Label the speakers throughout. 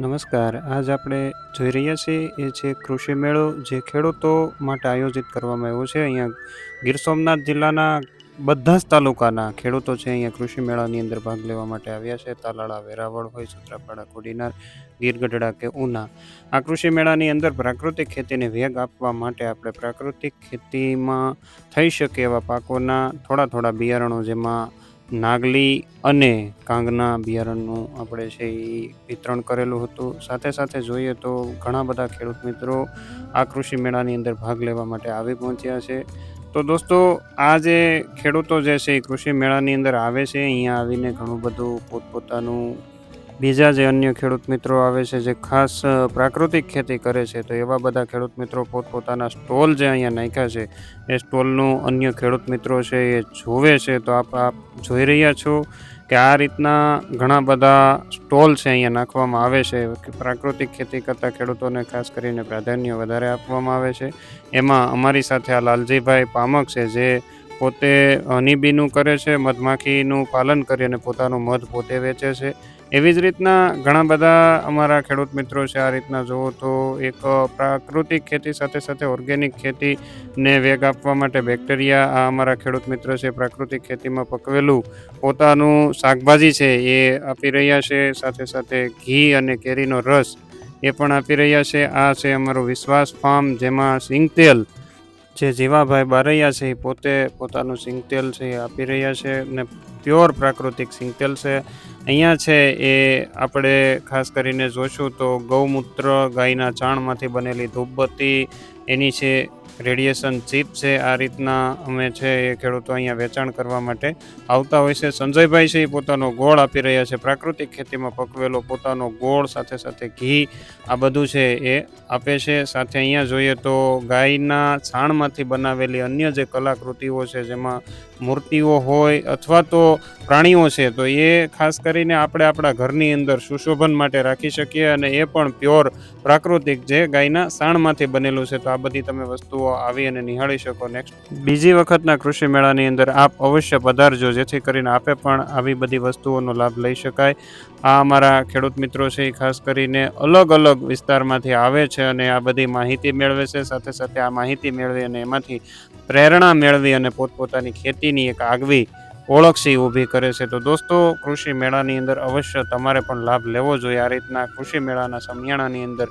Speaker 1: નમસ્કાર. આજ આપણે જોઈ રહ્યા છીએ એ છે કૃષિ મેળો, જે ખેડૂતો માટે આયોજિત કરવામાં આવ્યો છે. અહીંયા ગીર સોમનાથ જિલ્લાના બધા જ તાલુકાના ખેડૂતો છે અહીંયા કૃષિ મેળાની અંદર ભાગ લેવા માટે આવ્યા છે. તાલાળા, વેરાવળ હોય, સૂત્રાપાડા, કોડીનાર, ગીર ગઢડા કે ઉના. આ કૃષિ મેળાની અંદર પ્રાકૃતિક ખેતીને વેગ આપવા માટે આપણે પ્રાકૃતિક ખેતીમાં થઈ શકે એવા પાકોના થોડા થોડા બિયારણો, જેમાં નાગલી અને કાંગના બિયારણનું આપણે છે એ વિતરણ કરેલું હતું. સાથે સાથે જોઈએ તો ઘણા બધા ખેડૂત મિત્રો આ કૃષિ મેળાની અંદર ભાગ લેવા માટે આવી પહોંચ્યા છે. તો દોસ્તો, આ જે ખેડૂતો જે છે એ કૃષિ મેળાની અંદર આવે છે, અહીંયા આવીને ઘણું બધું પોતપોતાનું, બીજા જે અન્ય ખેડૂત મિત્રો આવે છે જે ખાસ પ્રાકૃતિક ખેતી કરે છે, તો એવા બધા ખેડૂત મિત્રો પોતપોતાના સ્ટોલ જે અહીંયા નાખ્યા છે એ સ્ટોલનું અન્ય ખેડૂત મિત્રો છે એ જોવે છે. તો આપ જોઈ રહ્યા છો કે આ રીતના ઘણા બધા સ્ટોલ છે અહીંયા નાખવામાં આવે છે કે પ્રાકૃતિક ખેતી કરતા ખેડૂતોને ખાસ કરીને પ્રાધાન્ય વધારે આપવામાં આવે છે. એમાં અમારી સાથે આ લાલજીભાઈ પામક છે, જે પોતે હનીબીનું કરે છે, મધમાખીનું પાલન કરી અને પોતાનું મધ પોતે વેચે છે. એવી જ રીતના ઘણા બધા અમારા ખેડૂત મિત્રો છે. આ રીતના જુઓ તો એક પ્રાકૃતિક ખેતી સાથે સાથે ઓર્ગેનિક ખેતીને વેગ આપવા માટે બેક્ટેરિયા, આ અમારા ખેડૂત મિત્ર છે પ્રાકૃતિક ખેતીમાં પકવેલું પોતાનું શાકભાજી છે એ આપી રહ્યા છે. સાથે સાથે ઘી અને કેરીનો રસ એ પણ આપી રહ્યા છે. આ છે અમારું વિશ્વાસ ફાર્મ, જેમાં સિંગતેલ, જે જીવાભાઈ બારૈયા છે એ પોતે પોતાનું સિંગતેલ છે એ આપી રહ્યા છે અને પ્યોર પ્રાકૃતિક સિંગતેલ છે. અહીંયા છે એ આપણે ખાસ કરીને જોશું તો ગૌમૂત્ર, ગાયના ચાણમાંથી બનેલી ધૂપબત્તી, એની છે રેડિયેશન ચીપ છે. આ રીતના અમે છે એ ખેડૂતો અહીંયા વેચાણ કરવા માટે આવતા હોય છે. સંજયભાઈ છે એ પોતાનો ગોળ આપી રહ્યા છે, પ્રાકૃતિક ખેતીમાં પકવેલો પોતાનો ગોળ, સાથે સાથે ઘી, આ બધું છે એ આપે છે. સાથે અહીંયા જોઈએ તો ગાયના છાણમાંથી બનાવેલી અન્ય જે કલાકૃતિઓ છે, જેમાં મૂર્તિઓ હોય અથવા તો પ્રાણીઓ છે, તો એ ખાસ કરીને આપણે આપણા ઘરની અંદર સુશોભન માટે રાખી શકીએ, અને એ પણ પ્યોર પ્રાકૃતિક જે ગાયના સાણમાંથી બનેલું છે. તો આ બધી તમે વસ્તુઓ આવી અને નિહાળી શકો. નેક્સ્ટ બીજી વખતના કૃષિ મેળાની અંદર આપ અવશ્ય પધારજો, જેથી કરીને આપે પણ આવી બધી વસ્તુઓનો લાભ લઈ શકાય. આ અમારા ખેડૂત મિત્રો છે એ ખાસ કરીને અલગ અલગ વિસ્તારમાંથી આવે છે અને આ બધી માહિતી મેળવે છે. સાથે સાથે આ માહિતી મેળવી અને એમાંથી પ્રેરણા મેળવી અને પોતપોતાની ખેતીની એક આગવી ઓળખસી ઊભી કરે છે. તો દોસ્તો, કૃષિ મેળાની અંદર અવશ્ય તમારે પણ લાભ લેવો જોઈએ. આ રીતના કૃષિ મેળાના સમિયાણાની અંદર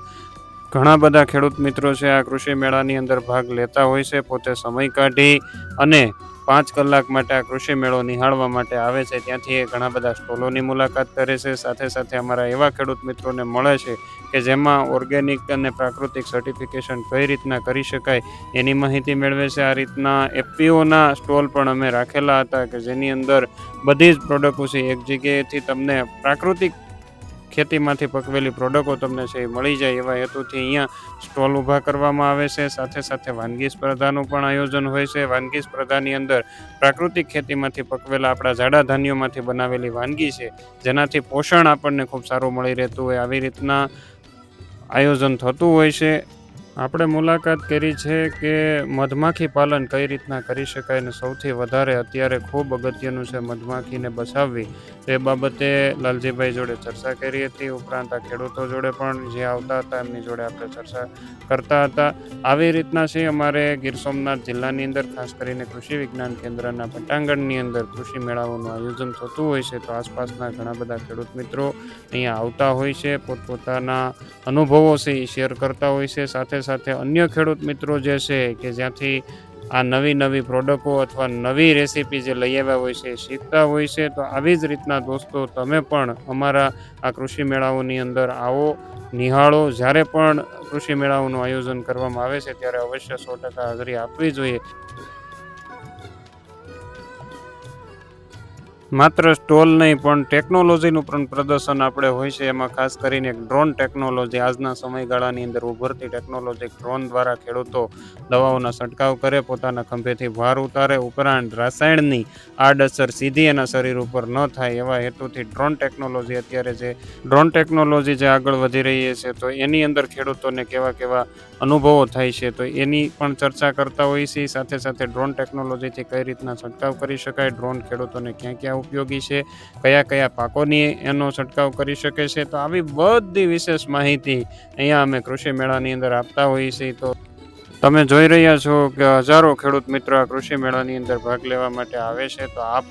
Speaker 1: ઘણા બધા ખેડૂત મિત્રો છે આ કૃષિ મેળાની અંદર ભાગ લેતા હોય છે. પોતે સમય કાઢી અને 5 કલાક માટે આ કૃષિ મેળો નિહાળવા માટે આવે છે. ત્યાંથી એ ઘણા બધા સ્ટોલોની મુલાકાત કરે છે. સાથે સાથે અમારા એવા ખેડૂત મિત્રોને મળે છે કે જેમાં ઓર્ગેનિક અને પ્રાકૃતિક સર્ટિફિકેશન કઈ રીતના કરી શકાય એની માહિતી મેળવે છે. આ રીતના એફપીઓના સ્ટોલ પણ અમે રાખેલા હતા કે જેની અંદર બધી જ પ્રોડક્ટો છે એક જગ્યાએથી તમને પ્રાકૃતિક ખેતીમાંથી પકવેલી પ્રોડક્ટો તમને છે એ મળી જાય, એવા હેતુથી અહીંયા સ્ટોલ ઊભા કરવામાં આવે છે. સાથે સાથે વાનગી સ્પર્ધાનું પણ આયોજન હોય છે. વાનગી સ્પર્ધાની અંદર પ્રાકૃતિક ખેતીમાંથી પકવેલા આપણા જાડા ધાન્યોમાંથી બનાવેલી વાનગી છે, જેનાથી પોષણ આપણને ખૂબ સારું મળી રહેતું હોય, આવી રીતના આયોજન થતું હોય છે. આપણે મુલાકાત કરી છે કે મધમાખી પાલન કઈ રીતના કરી શકાય, અને સૌથી વધારે અત્યારે ખૂબ અગત્યનું છે મધમાખીને બચાવવી. તે બાબતે લાલજીભાઈ જોડે ચર્ચા કરી હતી. ઉપરાંત આ ખેડૂતો જોડે પણ જે આવતા હતા એમની જોડે આપણે ચર્ચા કરતા હતા. આવી રીતના છે અમારે ગીર સોમનાથ જિલ્લાની અંદર ખાસ કરીને કૃષિ વિજ્ઞાન કેન્દ્રના પટાંગણની અંદર કૃષિ મેળાઓનું આયોજન થતું હોય છે. તો આસપાસના ઘણા બધા ખેડૂત મિત્રો અહીંયા આવતા હોય છે, પોતપોતાના અનુભવો છે એ શેર કરતા હોય છે. સાથે સાથે અન્ય ખેડૂત મિત્રો જે છે કે જ્યાંથી આ નવી નવી પ્રોડક્ટો અથવા નવી રેસીપી જે લઈ આવ્યા હોય છે એ શીખતા હોય છે. તો આવી જ રીતના દોસ્તો, તમે પણ અમારા આ કૃષિ મેળાઓની અંદર આવો, નિહાળો. જ્યારે પણ કૃષિ મેળાઓનું આયોજન કરવામાં આવે છે ત્યારે અવશ્ય 100% હાજરી આપવી જોઈએ. માત્ર સ્ટોલ નહીં પણ ટેકનોલોજીનું પણ પ્રદર્શન આપણે હોય છે. એમાં ખાસ કરીને એક ડ્રોન ટેકનોલોજી, આજના સમયગાળાની અંદર ઉભરતી ટેકનોલોજી, ડ્રોન દ્વારા ખેડૂતો દવાઓના છંટકાવ કરે, પોતાના ખંભેથી ભાર ઉતારે, ઉપરાંત રાસાયણની આડઅસર સીધી એના શરીર ઉપર ન થાય એવા હેતુથી ડ્રોન ટેકનોલોજી, અત્યારે જે ડ્રોન ટેકનોલોજી જે આગળ વધી રહી છે, તો એની અંદર ખેડૂતોને કેવા કેવા અનુભવો થાય છે તો એની પણ ચર્ચા કરતા હોય છે. સાથે સાથે ડ્રોન ટેકનોલોજીથી કઈ રીતના છંટકાવ કરી શકાય, ડ્રોન ખેડૂતોને ક્યાં ક્યાં ઉપયોગી છે, કયા કયા પાકોની એનો છંટકાવ કરી શકે છે. તો આવી બધી વિશેષ માહિતી અહીંયા અમે કૃષિ મેળાની અંદર આપતા હોઈએ છીએ. તો તમે જોઈ રહ્યા છો કે હજારો ખેડૂત મિત્રો આ કૃષિ મેળાની અંદર ભાગ લેવા માટે આવે છે. તો આપ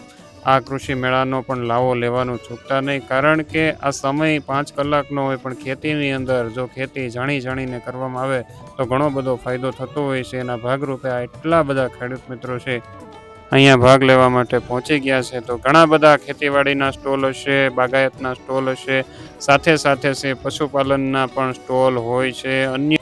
Speaker 1: આ કૃષિ મેળાનો પણ લાવો લેવાનું ચૂકતા નહીં, કારણ કે આ સમય 5 કલાકનો હોય, પણ ખેતીની અંદર જો ખેતી જાણીને કરવામાં આવે તો ઘણો બધો ફાયદો થતો હોય છે. એના ભાગરૂપે આ એટલા બધા ખેડૂત મિત્રો છે અહીંયા ભાગ લેવા માટે પહોંચી ગયા છે. તો ઘણા બધા ખેતીવાડીના સ્ટોલ હશે, બાગાયતના સ્ટોલ હશે, સાથે છે પશુપાલનના પણ સ્ટોલ હોય છે. અન્ય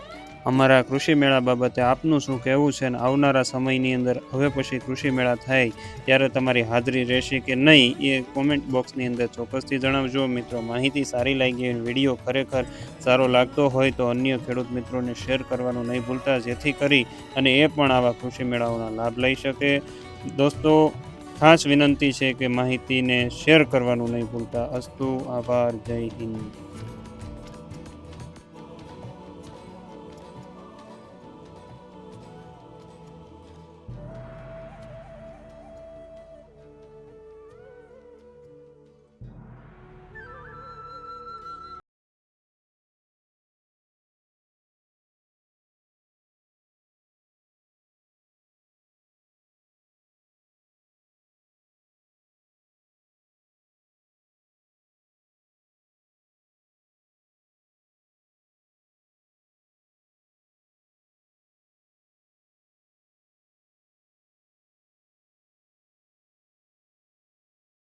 Speaker 1: અમારા કૃષિ મેળા બાબતે આપનું શું કહેવું છે, અને આવનારા સમયની અંદર હવે પછી કૃષિ મેળા થાય ત્યારે તમારી હાજરી રહેશે કે નહીં એ કોમેન્ટ બોક્સની અંદર ચોક્કસથી જણાવજો. મિત્રો, માહિતી સારી લાગી અને વિડીયો ખરેખર સારો લાગતો હોય તો અન્ય ખેડૂત મિત્રોને શેર કરવાનું નહીં ભૂલતા, જેથી કરી અને એ પણ આવા કૃષિ મેળાઓના લાભ લઈ શકે. દોસ્તો, ખાસ વિનંતી છે કે માહિતીને શેર કરવાનું નહીં ભૂલતા. અસ્તુ, આભાર, જય હિન્દ.